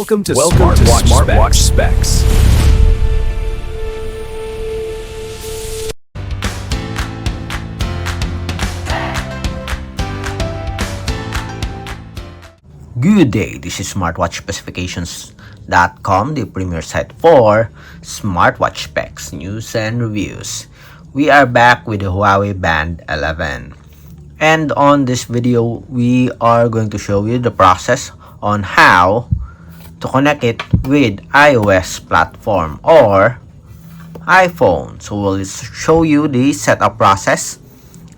Welcome to Smartwatch Specs. Good day, this is smartwatchspecifications.com, the premier site for smartwatch specs, news, and reviews. We are back with the Huawei Band 11. And on this video, we are going to show you the process on how to connect it with iOS platform or iPhone. So we'll show you the setup process,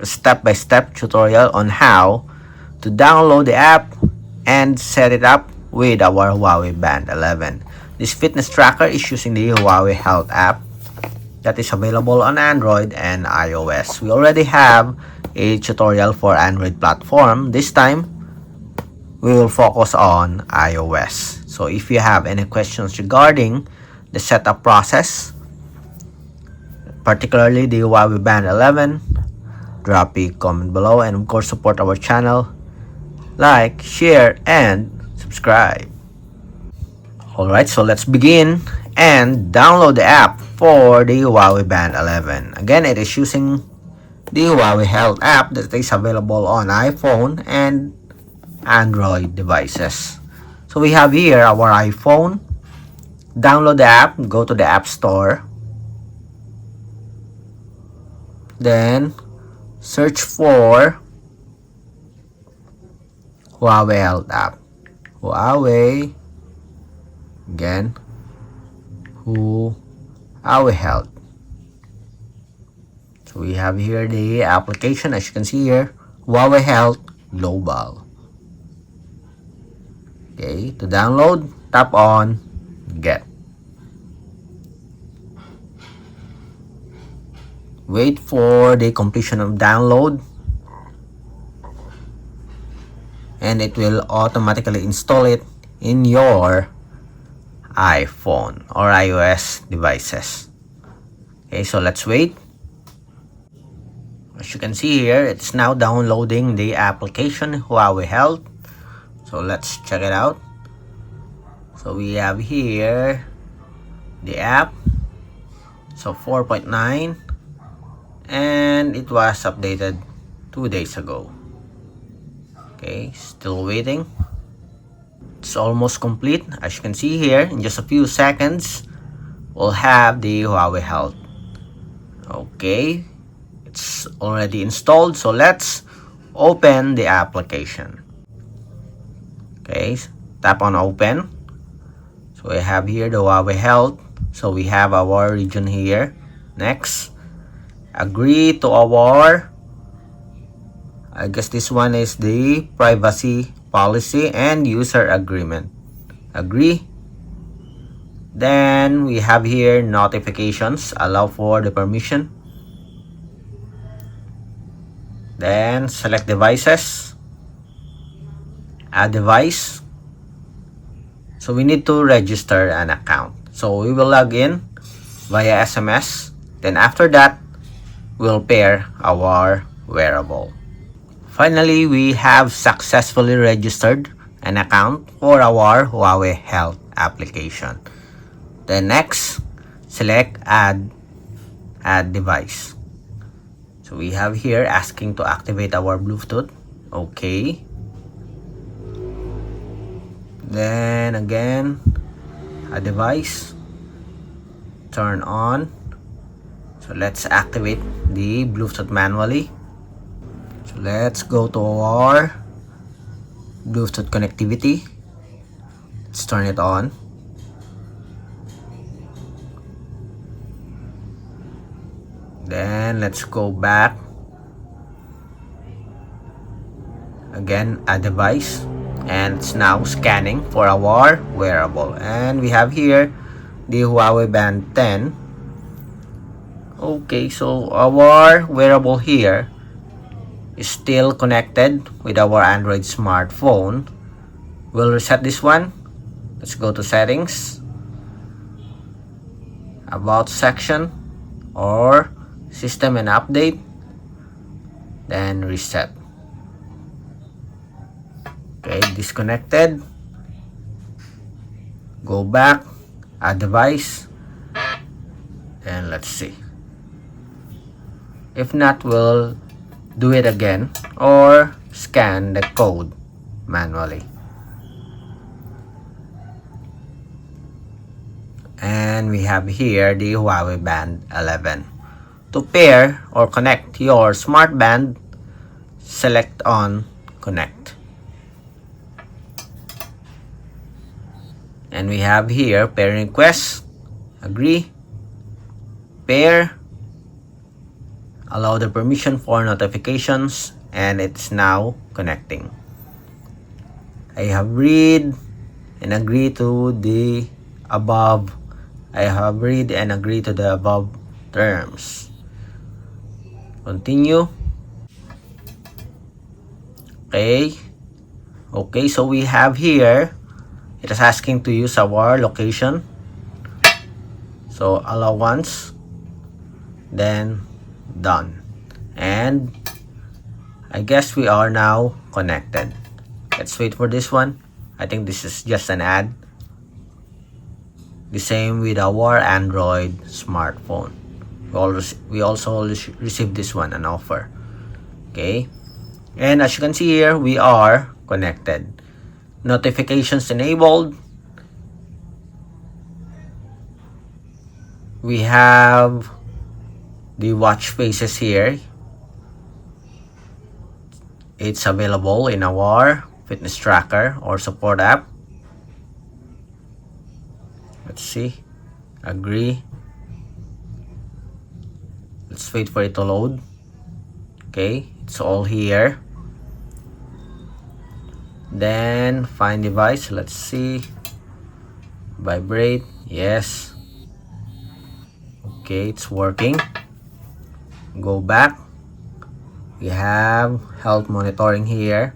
a step-by-step tutorial on how to download the app and set it up with our Huawei Band 11. This fitness tracker is using the Huawei Health app that is available on Android and iOS. We already have a tutorial for Android platform. This time, we will focus on iOS. So if you have any questions regarding the setup process, particularly the Huawei Band 11, drop a comment below, and of course support our channel. Like, share, and subscribe. Alright, so let's begin and download the app for the Huawei Band 11. Again, it is using the Huawei Health app that is available on iPhone and Android devices. So we have here our iPhone. Download the app, go to the App Store. Then search for Huawei Health app. Huawei, again, Huawei Health. So we have here the application, as you can see here, Huawei Health Global. Okay, to download, tap on Get. Wait for the completion of download, and it will automatically install it in your iPhone or iOS devices. Okay, so let's wait. As you can see here, it's now downloading the application Huawei Health. So let's check it out. So we have here the app. So 4.9, and it was updated 2 days ago. Okay, still waiting. It's almost complete. As you can see here, in just a few seconds, we'll have the Huawei Health. Okay, it's already installed. So let's open the application. Okay, tap on open. So we have here the Huawei Health. So we have our region here. Next, agree to our, I guess this one is the privacy policy and user agreement. Agree. Then we have here notifications, allow for the permission. Then select devices, add device. So we need to register an account. So we will log in via SMS. Then after that, we'll pair our wearable. Finally, we have successfully registered an account for our Huawei Health application. Then next, select add device. So we have here asking to activate our Bluetooth. Okay. Then again, a device, turn on. So let's activate the Bluetooth manually. So let's go to our Bluetooth connectivity. Let's turn it on. Then let's go back. Again, a device. And it's now scanning for our wearable. And we have here the Huawei Band 10. Okay, so our wearable here is still connected with our Android smartphone. We'll reset this one. Let's go to settings, about section, or system and update, then reset. Okay, disconnected. Go back, add device, and let's see. If not, we'll do it again or scan the code manually. And we have here the Huawei Band 11. To pair or connect your smart band, select on Connect. And we have here pairing request, agree, pair, allow the permission for notifications, and it's now connecting. I have read and agree to the above. I have read and agree to the above terms. Continue. Okay, so we have here, it is asking to use our location. So allow once, then done. And I guess we are now connected. Let's wait for this one. I think this is just an ad. The same with our Android smartphone. We also received this one, an offer. Okay, and as you can see here, we are connected. Notifications enabled. We have the watch faces here. It's available in our fitness tracker or support app. Let's see. Agree. Let's wait for it to load. Okay, it's all here. Then find device. Let's see. Vibrate. Yes. Okay, it's working. Go back. We have health monitoring here.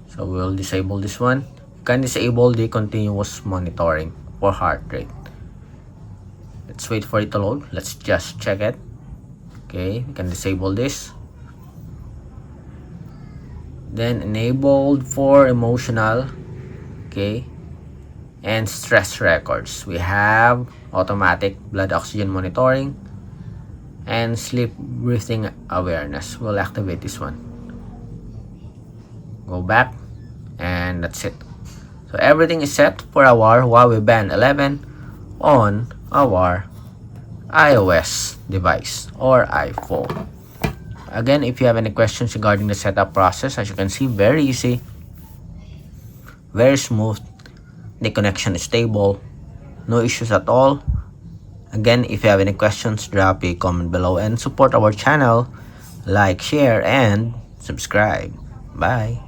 So we'll disable this one. You can disable the continuous monitoring for heart rate. Let's wait for it to load. Let's just check it. Okay, we can disable this. Then enabled for emotional, okay, and stress records. We have automatic blood oxygen monitoring and sleep breathing awareness. We'll activate this one. Go back, and that's it. So everything is set for our Huawei Band 11 on our iOS device or iPhone. Again, if you have any questions regarding the setup process, as you can see, very easy, very smooth. The connection is stable, no issues at all. Again, if you have any questions, drop a comment below and support our channel. Like, share, and subscribe. Bye.